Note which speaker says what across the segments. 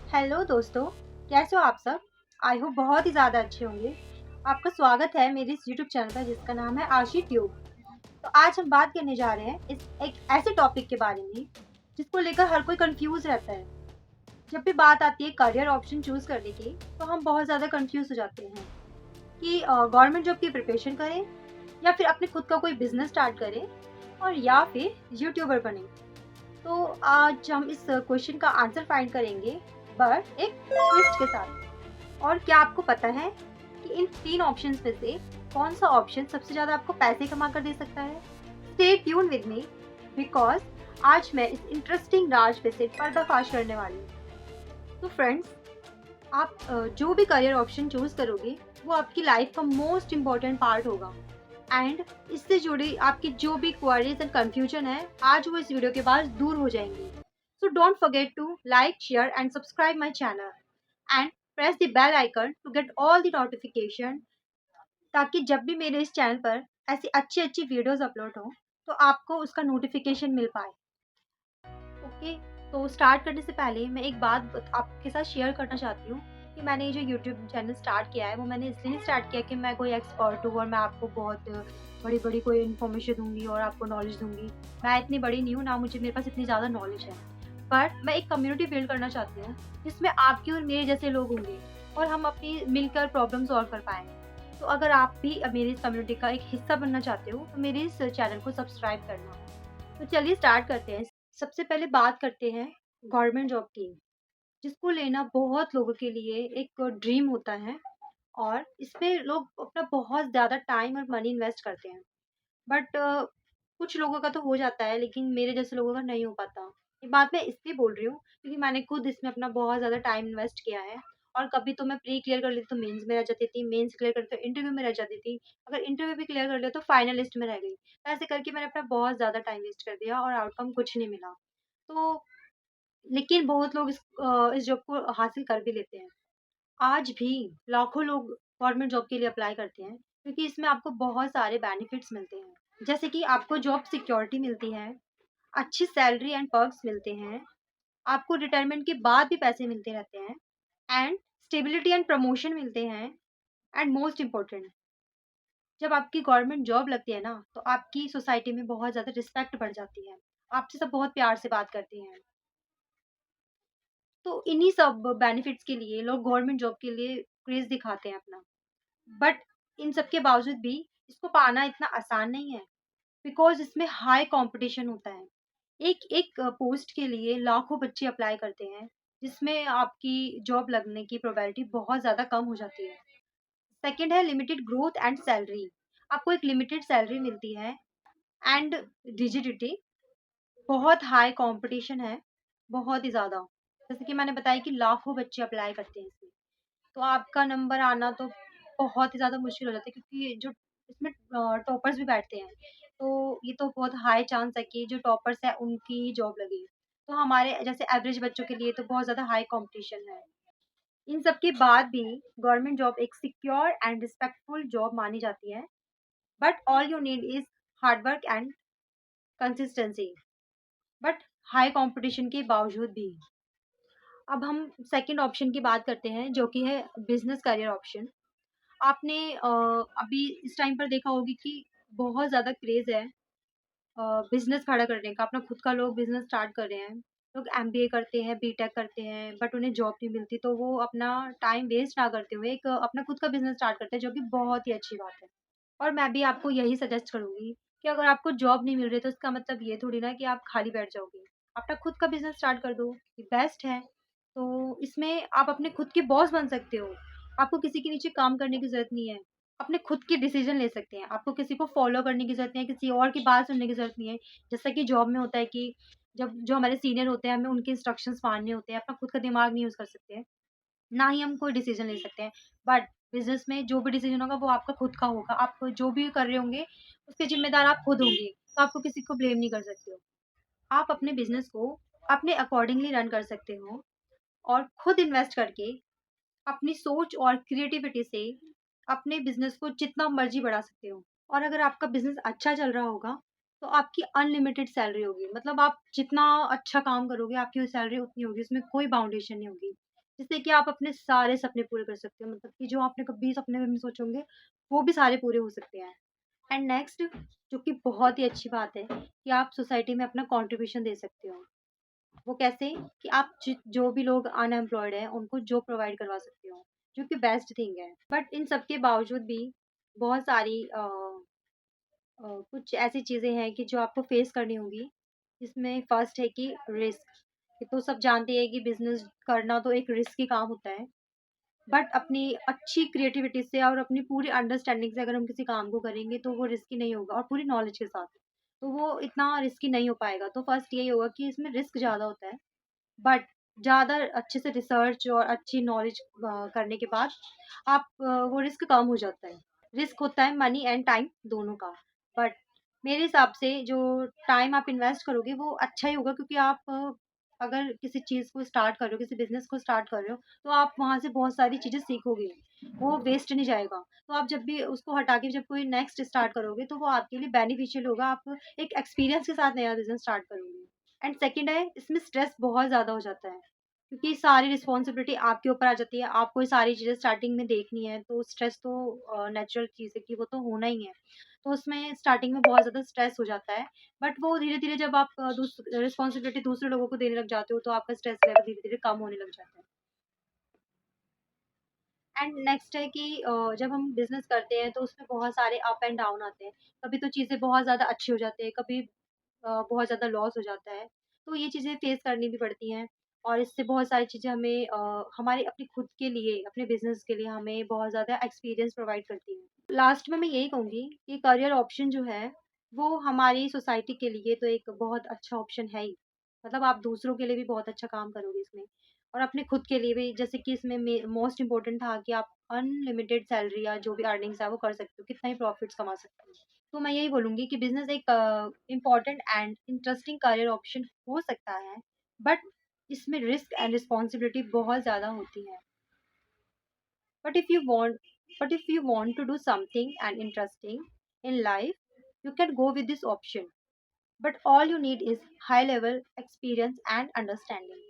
Speaker 1: Hello दोस्तों, कैसे हो आप सब? आई होप बहुत ही ज़्यादा अच्छे होंगे। आपका स्वागत है मेरे इस यूट्यूब चैनल पर जिसका नाम है आशी ट्यूब। तो आज हम बात करने जा रहे हैं इस एक ऐसे टॉपिक के बारे में जिसको लेकर हर कोई कंफ्यूज रहता है। जब भी बात आती है करियर ऑप्शन चूज करने की, तो हम बहुत ज़्यादा कंफ्यूज हो जाते हैं कि गवर्नमेंट जॉब की प्रिपरेशन करें या फिर अपने खुद का कोई बिजनेस स्टार्ट करें और या फिर यूट्यूबर बने। तो आज हम इस क्वेश्चन का आंसर फाइंड करेंगे, बट एक ट्विस्ट के साथ। और क्या आपको पता है कि इन तीन ऑप्शंस में से कौन सा ऑप्शन सबसे ज़्यादा आपको पैसे कमा कर दे सकता है? Stay tune with me, because आज मैं इस इंटरेस्टिंग राज पे से पर्दाफाश करने वाली हूँ। तो फ्रेंड्स, आप जो भी करियर ऑप्शन चूज करोगे वो आपकी लाइफ का मोस्ट इम्पॉर्टेंट पार्ट होगा। एंड इससे जुड़ी आपकी जो भी क्वेरीज एंड कंफ्यूजन है, आज वो इस वीडियो के बाद दूर हो जाएंगी। So don't forget to like, share and subscribe my channel and press the bell icon to get all the notification, ताकि जब भी मेरे इस चैनल पर ऐसी अच्छी अच्छी वीडियोस अपलोड हो तो आपको उसका नोटिफिकेशन मिल पाए। ओके, तो स्टार्ट करने से पहले मैं एक बात आपके साथ शेयर करना चाहती हूँ कि मैंने ये जो यूट्यूब चैनल स्टार्ट किया है वो मैंने इसलिए नहीं स्टार्ट किया कि मैं कोई एक्सपर्ट हूँ और मैं आपको बहुत बड़ी बड़ी कोई इन्फॉर्मेशन दूंगी और आपको नॉलेज दूंगी। मैं इतनी बड़ी नहीं हूँ, ना मुझे मेरे पास इतनी ज़्यादा नॉलेज है। बट मैं एक कम्युनिटी बिल्ड करना चाहती हूँ जिसमें आपके और मेरे जैसे लोग होंगे और हम अपनी मिलकर प्रॉब्लम सॉल्व कर पाएंगे। तो अगर आप भी मेरी इस कम्युनिटी का एक हिस्सा बनना चाहते हो तो मेरे इस चैनल को सब्सक्राइब करना। तो चलिए स्टार्ट करते हैं। सबसे पहले बात करते हैं गवर्नमेंट जॉब की, जिसको लेना बहुत लोगों के लिए एक ड्रीम होता है और इसमें लोग अपना बहुत ज़्यादा टाइम और मनी इन्वेस्ट करते हैं। बट कुछ लोगों का तो हो जाता है, लेकिन मेरे जैसे लोगों का नहीं हो पाता। ये बात मैं इसलिए बोल रही हूँ क्योंकि मैंने खुद इसमें अपना बहुत ज़्यादा टाइम इन्वेस्ट किया है। और कभी तो मैं प्री क्लियर कर लेती तो मेंस में रह जाती थी, मेंस क्लियर करती तो इंटरव्यू में रह जाती थी, अगर इंटरव्यू भी क्लियर कर लिया तो फाइनल लिस्ट में रह गई। तो ऐसे करके मैंने अपना बहुत ज़्यादा टाइम वेस्ट कर दिया और आउटकम कुछ नहीं मिला। तो लेकिन बहुत लोग इस जॉब को हासिल कर भी लेते हैं। आज भी लाखों लोग गवर्नमेंट जॉब के लिए अप्लाई करते हैं क्योंकि इसमें आपको बहुत सारे बेनिफिट्स मिलते हैं, जैसे कि आपको जॉब सिक्योरिटी मिलती है, अच्छी सैलरी एंड पर्क्स मिलते हैं, आपको रिटायरमेंट के बाद भी पैसे मिलते रहते हैं, एंड स्टेबिलिटी एंड प्रमोशन मिलते हैं। एंड मोस्ट इम्पोर्टेंट, जब आपकी गवर्नमेंट जॉब लगती है ना, तो आपकी सोसाइटी में बहुत ज़्यादा रिस्पेक्ट बढ़ जाती है, आपसे सब बहुत प्यार से बात करते हैं। तो इन्हीं सब बेनिफिट्स के लिए लोग गवर्नमेंट जॉब के लिए क्रेज़ दिखाते हैं अपना। बट इन सब के बावजूद भी इसको पाना इतना आसान नहीं है, बिकॉज़ इसमें हाई कॉम्पिटिशन होता है। एक पोस्ट के लिए लाखों बच्चे अप्लाई करते हैं, जिसमें आपकी जॉब लगने की प्रोबेबिलिटी बहुत ज़्यादा कम हो जाती है। सेकंड है लिमिटेड ग्रोथ एंड सैलरी। आपको एक लिमिटेड सैलरी मिलती है एंड रिजिडिटी, बहुत हाई कॉम्पिटिशन है, बहुत ही ज़्यादा। जैसे कि मैंने बताया कि लाखों बच्चे अप्लाई करते हैं इसमें, तो आपका नंबर आना तो बहुत ही ज़्यादा मुश्किल हो जाता है, क्योंकि जो इसमें टॉपर्स भी बैठते हैं, तो ये तो बहुत हाई चांस है कि जो टॉपर्स हैं उनकी ही जॉब लगे। तो हमारे जैसे एवरेज बच्चों के लिए तो बहुत ज़्यादा हाई कॉम्पिटिशन है। इन सब के बाद भी गवर्नमेंट जॉब एक सिक्योर एंड रिस्पेक्टफुल जॉब मानी जाती है, but all you need is hard work and consistency. But high competition के बावजूद भी, अब हम सेकंड ऑप्शन की बात करते हैं जो कि है बिजनेस करियर ऑप्शन। आपने अभी इस टाइम पर देखा होगी कि बहुत ज़्यादा क्रेज़ है बिजनेस खड़ा करने का, अपना खुद का लोग बिजनेस स्टार्ट कर रहे हैं। लोग एमबीए करते हैं, बीटेक करते हैं, बट उन्हें जॉब नहीं मिलती, तो वो अपना टाइम वेस्ट ना करते हुए एक अपना खुद का बिजनेस स्टार्ट करते हैं, जो कि बहुत ही अच्छी बात है। और मैं भी आपको यही सजेस्ट करूंगी कि अगर आपको जॉब नहीं मिल रही तो इसका मतलब ये थोड़ी ना कि आप खाली बैठ जाओगे। अपना खुद का बिजनेस स्टार्ट कर दो, ये बेस्ट है। तो इसमें आप अपने खुद के बॉस बन सकते हो, आपको किसी के नीचे काम करने की जरूरत नहीं है, अपने खुद के डिसीजन ले सकते हैं, आपको किसी को फॉलो करने की जरूरत नहीं है, किसी और की बात सुनने की जरूरत नहीं है। जैसा कि जॉब में होता है कि जब जो हमारे सीनियर होते हैं हमें उनके इंस्ट्रक्शंस मानने होते हैं, अपना खुद का दिमाग नहीं यूज कर सकते हैं, ना ही हम कोई डिसीजन ले सकते हैं। बट बिज़नेस में जो भी डिसीजन होगा वो आपका खुद का होगा। आप जो भी कर रहे होंगे उसके ज़िम्मेदार आप खुद होंगे, तो आपको किसी को ब्लेम नहीं कर सकते हो। आप अपने बिज़नेस को अपने अकॉर्डिंगली रन कर सकते हो और खुद इन्वेस्ट करके अपनी सोच और क्रिएटिविटी से अपने बिज़नेस को जितना मर्ज़ी बढ़ा सकते हो। और अगर आपका बिज़नेस अच्छा चल रहा होगा, तो आपकी अनलिमिटेड सैलरी होगी। मतलब आप जितना अच्छा काम करोगे, आपकी सैलरी उतनी होगी, उसमें कोई बाउंडेशन नहीं होगी। जिससे कि आप अपने सारे सपने पूरे कर सकते हो। मतलब कि जो आपने कभी सपने में भी सोचे होंगे, वो भी सारे पूरे हो सकते हैं। एंड नेक्स्ट, जो कि बहुत ही अच्छी बात है, कि आप सोसाइटी में अपना कंट्रीब्यूशन दे सकते हो। वो कैसे? कि आप जो भी लोग अनएम्प्लॉयड हैं, उनको जॉब प्रोवाइड करवा सकते हो, जो कि बेस्ट थिंग है। बट इन सब के बावजूद भी बहुत सारी कुछ ऐसी चीज़ें हैं कि जो आपको फेस करनी होगी। जिसमें फर्स्ट है कि रिस्क। ये तो सब जानते हैं कि बिजनेस करना तो एक रिस्की काम होता है। बट अपनी अच्छी क्रिएटिविटी से और अपनी पूरी अंडरस्टैंडिंग से अगर हम किसी काम को करेंगे तो वो रिस्की नहीं होगा, और पूरी नॉलेज के साथ तो वो इतना रिस्की नहीं हो पाएगा। तो फर्स्ट यही होगा कि इसमें रिस्क ज़्यादा होता है, बट ज़्यादा अच्छे से रिसर्च और अच्छी नॉलेज करने के बाद आप वो रिस्क कम हो जाता है। रिस्क होता है मनी एंड टाइम दोनों का, बट मेरे हिसाब से जो टाइम आप इन्वेस्ट करोगे वो अच्छा ही होगा, क्योंकि आप अगर किसी चीज़ को स्टार्ट कर रहे हो, किसी बिजनेस को स्टार्ट कर रहे हो, तो आप वहाँ से बहुत सारी चीज़ें सीखोगे, वो वेस्ट नहीं जाएगा। तो आप जब भी उसको हटा के जब कोई नेक्स्ट स्टार्ट करोगे तो वो आपके लिए बेनिफिशियल होगा, आप एक एक्सपीरियंस के साथ नया बिजनेस स्टार्ट करोगे। एंड सेकंड है, इसमें स्ट्रेस बहुत ज़्यादा हो जाता है, क्योंकि सारी रिस्पॉन्सिबिलिटी आपके ऊपर आ जाती है। आपको ये सारी चीज़ें स्टार्टिंग में देखनी है, तो स्ट्रेस तो नेचुरल चीज़ है कि वो तो होना ही है। तो उसमें स्टार्टिंग में बहुत ज़्यादा स्ट्रेस हो जाता है, बट वो धीरे-धीरे जब आप रिस्पॉन्सिबिलिटी दूसरे लोगों को देने लग जाते हो, तो आपका स्ट्रेस लेवल धीरे-धीरे कम होने लग जाता है। एंड नेक्स्ट है कि जब हम बिज़नेस करते हैं तो उसमें बहुत सारे अप एंड डाउन आते हैं। कभी तो चीज़ें बहुत ज़्यादा अच्छी हो जाती हैं, कभी बहुत ज़्यादा लॉस हो जाता है। तो ये चीज़ें फेस करनी भी पड़ती हैं, और इससे बहुत सारी चीज़ें हमें हमारे अपने खुद के लिए, अपने बिज़नेस के लिए हमें बहुत ज़्यादा एक्सपीरियंस प्रोवाइड करती हैं। लास्ट में मैं यही कहूँगी कि करियर ऑप्शन जो है, वो हमारी सोसाइटी के लिए तो एक बहुत अच्छा ऑप्शन है ही। मतलब आप दूसरों के लिए भी बहुत अच्छा काम करोगे इसमें, और अपने खुद के लिए भी। जैसे कि इसमें मोस्ट इम्पोर्टेंट था कि आप अनलिमिटेड सैलरी या जो भी अर्निंग्स है वो कर सकते हो, कितना ही प्रॉफिट्स कमा सकते हो। तो मैं यही बोलूँगी कि बिज़नेस एक important and interesting career option हो सकता है, बट इसमें रिस्क एंड रिस्पॉन्सिबिलिटी बहुत ज़्यादा होती है। But if you want, but if you want to do something and interesting in life, you can go with this option. But all you need is high level experience and understanding.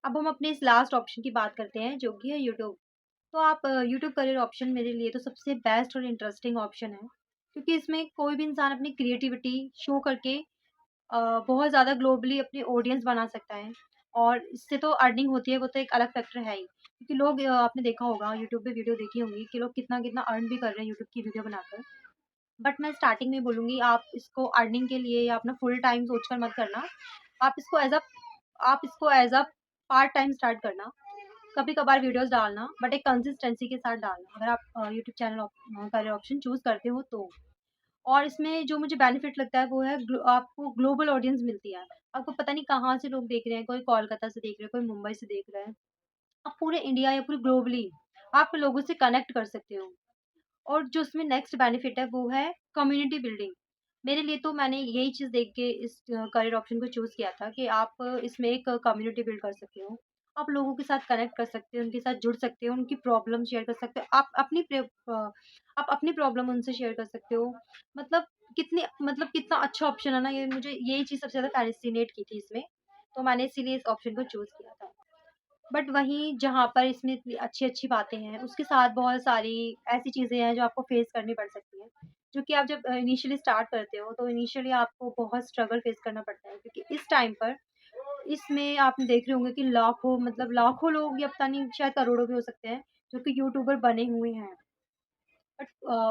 Speaker 1: अब हम अपने इस last option की बात करते हैं, जो कि है यूट्यूब। तो आप यूट्यूब करियर ऑप्शन मेरे लिए तो सबसे बेस्ट और इंटरेस्टिंग ऑप्शन है, क्योंकि इसमें कोई भी इंसान अपनी क्रिएटिविटी शो करके बहुत ज़्यादा ग्लोबली अपनी ऑडियंस बना सकता है, और इससे तो अर्निंग होती है, वो तो एक अलग फैक्टर है ही। क्योंकि लोग आपने देखा होगा, यूट्यूब पे वीडियो देखी होंगी कि लोग कितना-कितना अर्न भी कर रहे हैं यूट्यूब की वीडियो बनाकर। बट मैं स्टार्टिंग में बोलूँगी, आप इसको अर्निंग के लिए या अपना फुल टाइम सोचकर मत करना। आप इसको as a part time start करना। कभी-कभार वीडियोज़ डालना, बट एक कंसिस्टेंसी के साथ डालना, अगर आप YouTube channel career option choose करते हो तो। और इसमें जो मुझे बेनिफिट लगता है वो है आपको ग्लोबल ऑडियंस मिलती है। आपको पता नहीं कहाँ से लोग देख रहे हैं, कोई कोलकाता से देख रहे हैं, कोई मुंबई से देख रहा है। आप पूरे इंडिया या पूरे ग्लोबली आप लोगों से कनेक्ट कर सकते हो। और जो उसमें नेक्स्ट बेनिफिट है वो है कम्युनिटी बिल्डिंग। मेरे लिए तो मैंने यही चीज़ देख के इस करियर ऑप्शन को चूज़ किया था कि आप इसमें एक कम्युनिटी बिल्ड कर सकते हो। आप लोगों के साथ कनेक्ट कर सकते हो, उनके साथ जुड़ सकते हो, उनकी प्रॉब्लम शेयर कर सकते हो। आप अपनी प्रॉब्लम उनसे शेयर कर सकते हो। मतलब मतलब कितना अच्छा ऑप्शन है ना ये, मुझे यही चीज़ सबसे ज़्यादा फ़ैसिनेट की थी इसमें। तो मैंने इसीलिए इस ऑप्शन को चूज़ किया था। बट वहीं जहाँ पर इसमें इतनी अच्छी-अच्छी बातें हैं, उसके साथ बहुत सारी ऐसी चीज़ें हैं जो आपको फेस करनी पड़ सकती हैं। जो कि आप जब इनिशियली स्टार्ट करते हो, तो इनिशियली आपको बहुत स्ट्रगल फेस करना पड़ता है, क्योंकि इस टाइम पर इसमें आप देख रहे होंगे कि लाखों, मतलब लाखों लोग, या पता नहीं शायद करोड़ों भी हो सकते हैं, जो कि यूट्यूबर बने हुए हैं। बट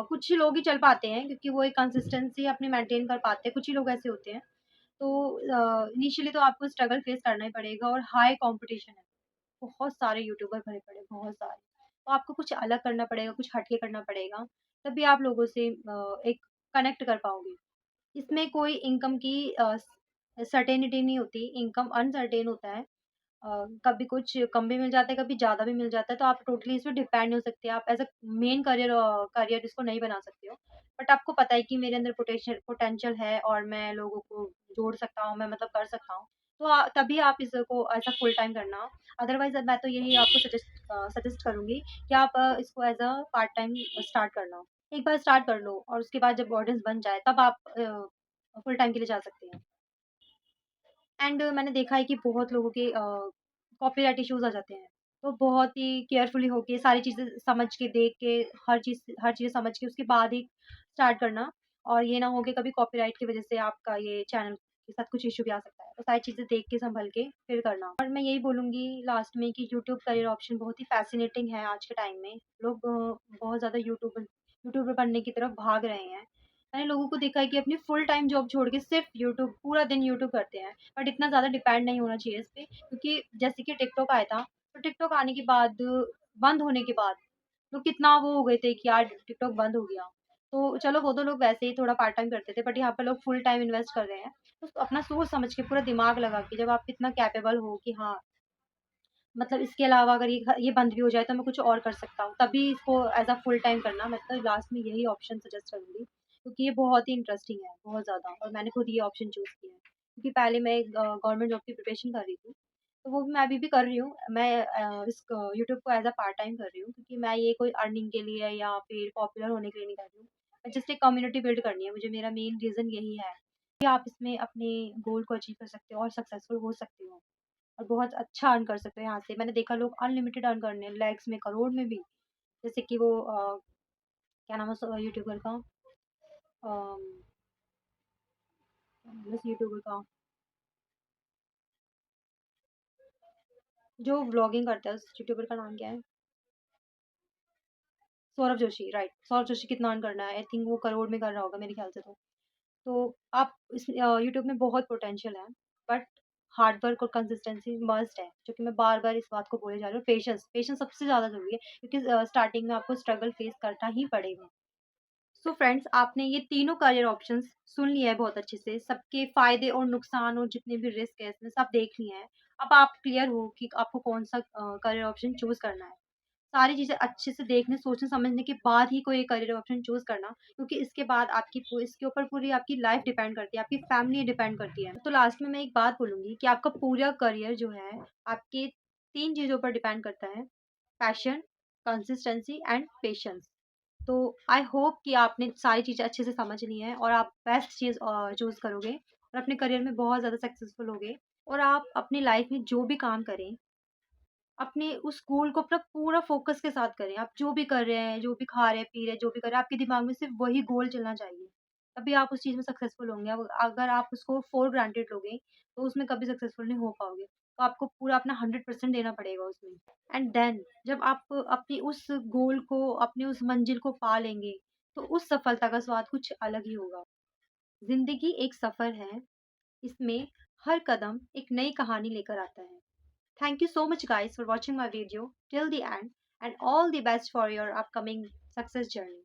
Speaker 1: कुछ ही लोग ही चल पाते हैं, क्योंकि वो एक कंसिस्टेंसी अपनी मेंटेन कर पाते हैं, कुछ ही लोग ऐसे होते हैं। तो इनिशियली तो आपको स्ट्रगल फेस करना ही पड़ेगा, और हाई कॉम्पिटिशन है। बहुत सारे यूट्यूबर भरे पड़े हैं, बहुत सारे। तो आपको कुछ अलग करना पड़ेगा, कुछ हट के करना पड़ेगा, तभी आप लोगों से एक कनेक्ट कर पाओगे। इसमें कोई इनकम की सर्टेनिटी नहीं होती, इनकम अनसर्टेन होता है। कभी कुछ कम भी मिल जाता है, कभी ज़्यादा भी मिल जाता है, तो आप टोटली इस पे डिपेंड नहीं हो सकते। आप एज़ अ मेन करियर इसको नहीं बना सकते हो। बट आपको पता है कि मेरे अंदर पोटेंशियल है, और मैं लोगों को जोड़ सकता हूँ, मैं मतलब कर सकता हूँ। तो तभी आप इसको एज़ अ फुल टाइम करना। अदरवाइज़ मैं तो यही आपको सजेस्ट करूँगी कि आप इसको as a part time start करना। एक बार स्टार्ट कर लो, और उसके बाद जब ऑडियंस बन जाए तब आप फुल टाइम के लिए जा सकते हैं। एंड मैंने देखा है कि बहुत लोगों के कॉपीराइट इश्यूज़ आ जाते हैं। तो बहुत ही केयरफुली होके सारी चीज़ें समझ के, देख के, हर चीज़ समझ के उसके बाद ही स्टार्ट करना। और ये ना हो कि कभी कॉपीराइट की वज़ह से आपका ये चैनल के साथ कुछ इश्यू भी आ सकता है। तो सारी चीज़ें देख के सँभल के फिर करना। और मैं यही बोलूँगी लास्ट में कि यूट्यूब करियर ऑप्शन बहुत ही फ़ैसिनेटिंग है आज के टाइम में। लोग बहुत ज़्यादा यूट्यूब पे पढ़ने की तरफ भाग रहे हैं। मैंने लोगों को देखा है कि अपनी फुल टाइम जॉब छोड़ के सिर्फ़ यूट्यूब, पूरा दिन यूट्यूब करते हैं। बट इतना ज़्यादा डिपेंड नहीं होना चाहिए इस पे, क्योंकि जैसे कि टिकटॉक आया था, तो टिकटॉक आने के बाद, बंद होने के बाद, लोग कितना वो हो गए थे कि यार टिकटॉक बंद हो गया। तो चलो वो तो लोग वैसे ही थोड़ा पार्ट टाइम करते थे, बट यहाँ पे लोग फुल टाइम इन्वेस्ट कर रहे हैं। तो अपना सोच समझ के, पूरा दिमाग लगा के, जब आप इतना कैपेबल हो कि हाँ, मतलब इसके अलावा अगर ये बंद भी हो जाए तो मैं कुछ और कर सकता हूँ, तभी इसको एज़ अ फुल टाइम करना। मैं तो लास्ट में यही ऑप्शन सजेस्ट करूँगी, क्योंकि ये बहुत ही इंटरेस्टिंग है, बहुत ज़्यादा। और मैंने खुद ये ऑप्शन चूज़ किया है, क्योंकि पहले मैं एक गवर्नमेंट जॉब की प्रिपरेशन कर रही थी, तो वो भी मैं अभी भी कर रही हूँ। मैं इस यूट्यूब को एज़ अ पार्ट टाइम कर रही हूँ, क्योंकि मैं ये कोई अर्निंग के लिए या फिर पॉपुलर होने के लिए नहीं कर रही हूँ। मैं जस्ट एक कम्युनिटी बिल्ड करनी है मुझे, मेरा मेन रीज़न यही है कि आप इसमें अपने गोल को अचीव कर सकते हो और सक्सेसफुल हो सकते हो। और बहुत अच्छा अर्न कर सकते हो यहाँ से। मैंने देखा लोग अनलिमिटेड अर्न करने हैं, लैक्स में, करोड़ में भी। जैसे कि वो क्या नाम है उस यूट्यूबर का, अम, उस यूट्यूबर का जो व्लॉगिंग करता है, उस यूट्यूबर का नाम क्या है? सौरभ जोशी, राइट। सौरभ जोशी कितना अर्न करना है, आई थिंक वो करोड़ में कर रहा होगा मेरे ख्याल से। तो आप इस यूट्यूब में बहुत पोटेंशियल है, बट हार्ड वर्क और कंसिस्टेंसी मस्ट है, जो कि मैं बार बार इस बात को बोले जा रही हूँ। पेशेंस, पेशेंस सबसे ज़्यादा ज़रूरी है, क्योंकि स्टार्टिंग में आपको स्ट्रगल फेस करना ही पड़ेगा। सो फ्रेंड्स, आपने ये तीनों करियर ऑप्शंस सुन लिया है बहुत अच्छे से, सबके फ़ायदे और नुकसान और जितने भी रिस्क है इसमें सब देख लिए हैं। अब आप क्लियर हो कि आपको कौन-सा करियर ऑप्शन चूज़ करना है। सारी चीज़ें अच्छे से देखने, सोचने, समझने के बाद ही कोई करियर ऑप्शन चूज़ करना, क्योंकि इसके बाद इसके ऊपर पूरी आपकी लाइफ़ डिपेंड करती है, आपकी फैमिली डिपेंड करती है। तो लास्ट में मैं एक बात बोलूँगी कि आपका पूरा करियर जो है, आपके 3 चीज़ों पर डिपेंड करता है, पैशन, कंसिस्टेंसी एंड पेशेंस। तो आई होप कि आपने सारी चीज़ें अच्छे से समझ ली हैं और आप बेस्ट चीज़ चूज़ करोगे और अपने करियर में बहुत ज़्यादा सक्सेसफुल होगे। और आप अपनी लाइफ में जो भी काम करें, अपने उस गोल को अपना पूरा फ़ोकस के साथ करें। आप जो भी कर रहे हैं, जो भी खा रहे हैं, पी रहे हैं, जो भी कर रहे हैं, आपके दिमाग में सिर्फ़ वही गोल चलना चाहिए। तभी आप उस चीज़ में सक्सेसफुल होंगे। अब अगर आप उसको फॉर ग्रांटेड लोगे, तो उसमें कभी सक्सेसफुल नहीं हो पाओगे। तो आपको पूरा अपना 100% देना पड़ेगा उसमें। एंड देन जब आप अपनी उस गोल को, अपनी उस मंजिल को पा लेंगे, तो उस सफलता का स्वाद कुछ अलग ही होगा। ज़िंदगी एक सफ़र है, इसमें हर कदम एक नई कहानी लेकर आता है। Thank you so much, guys, for watching my video till the end, and all the best for your upcoming success journey.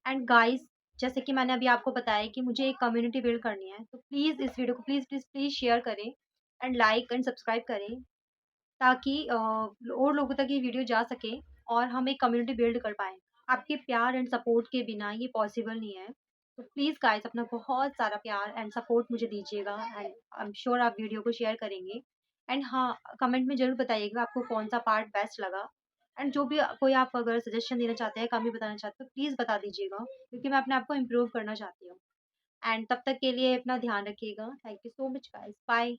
Speaker 1: And guys, जैसे कि मैंने अभी आपको बताया कि मुझे एक कम्युनिटी बिल्ड करनी है, तो प्लीज़ इस वीडियो को प्लीज़ प्लीज़ प्लीज़ शेयर करें एंड लाइक एंड सब्सक्राइब करें, ताकि और लोगों तक ये वीडियो जा सके और हम एक कम्युनिटी बिल्ड कर पाएँ। आपके प्यार एंड सपोर्ट के बिना ये पॉसिबल नहीं है। तो प्लीज़ गाइस, अपना बहुत सारा प्यार एंड सपोर्ट मुझे दीजिएगा, एंड आई एम श्योर आप वीडियो को शेयर करेंगे। एंड हाँ, कमेंट में ज़रूर बताइएगा आपको कौन-सा पार्ट बेस्ट लगा। एंड जो भी कोई आप अगर सजेशन देना चाहते हैं, कमी बताना चाहते हो, प्लीज़ बता दीजिएगा, क्योंकि मैं अपने आप को इम्प्रूव करना चाहती हूँ। एंड तब तक के लिए अपना ध्यान रखिएगा। Thank you so much guys. Bye.